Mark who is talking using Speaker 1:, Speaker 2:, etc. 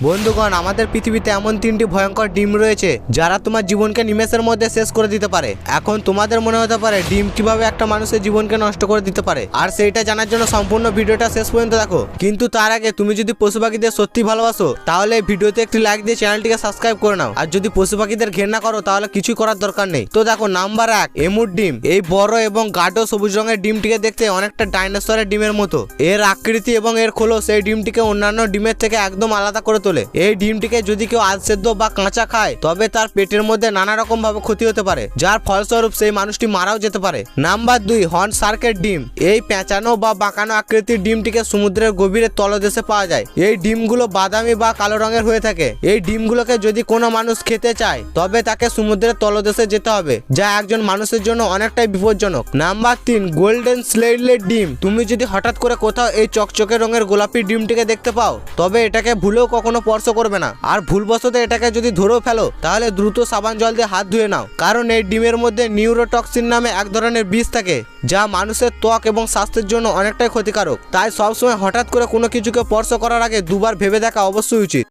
Speaker 1: বন্ধুগণ, আমাদের পৃথিবীতে এমন তিনটি ভয়ঙ্কর ডিম রয়েছে যারা তোমার জীবনকে নিমেষের মধ্যে শেষ করে দিতে পারে। এখন তোমাদের মনে হতে পারে ডিম কিভাবে একটা মানুষের জীবনকে নষ্ট করে দিতে পারে, আর সেইটা জানার জন্য সম্পূর্ণ ভিডিওটা শেষ পর্যন্ত দেখো। কিন্তু তার আগে তুমি যদি পশু পাখিদের সত্যি ভালোবাসো তাহলে এই ভিডিওতে একটি লাইক দিয়ে চ্যানেলটিকে সাবস্ক্রাইব করে নাও, আর যদি পশু পাখিদের ঘেন্না করো তাহলে কিছুই করার দরকার নেই। তো দেখো, নাম্বার 1, এমুর ডিম। এই বড় এবং গাঢ় সবুজ রঙের ডিমটিকে দেখতে অনেকটা ডাইনোসরের ডিমের মতো। এর আকৃতি এবং এর খোলস এই ডিমটিকে অন্যান্য ডিমের থেকে একদম আলাদা করে তোলে। এই ডিমটিকে যদি কেউ আধসেদ্ধ বা কাঁচা খায় তবে তার পেটের মধ্যে নানা রকম ভাবে ক্ষতি হতে পারে, যার ফলস্বরূপ সেই মানুষটি মারাও যেতে পারে। নাম্বার 2, হর্ন শার্কের ডিম। এই পেঁচানো বা বাঁকানো আকৃতির ডিমটিকে সমুদ্রের গভীরের তলদেশে পাওয়া যায়। এই ডিমগুলো বাদামি বা কালো রঙের হয়ে থাকে। এই ডিমগুলোকে যদি কোনো মানুষ খেতে চায় তবে তাকে সমুদ্রের তলদেশে যেতে হবে, যা একজন মানুষের জন্য অনেকটাই বিপজ্জনক। নাম্বার 3, গোল্ডেন স্লেডলের ডিম। তুমি যদি হঠাৎ করে কোথাও এই চকচকে রঙের গোলাপি ডিমটিকে দেখতে পাও তবে এটাকে ভুলেও কখনো স্পর্শ করবে না, আর ভুলবশত এটাকে যদি ধরেও ফেলো তাহলে দ্রুত সাবান জল দিয়ে হাত ধুয়ে নাও, কারণ এই ডিমের মধ্যে নিউরোটক্সিন নামে এক ধরনের বিষ থাকে যা মানুষের ত্বক এবং স্বাস্থ্যের জন্য অনেকটাই ক্ষতিকারক। তাই সবসময় হঠাৎ করে কোনো কিছুকে স্পর্শ করার আগে দুবার ভেবে দেখা অবশ্যই উচিত।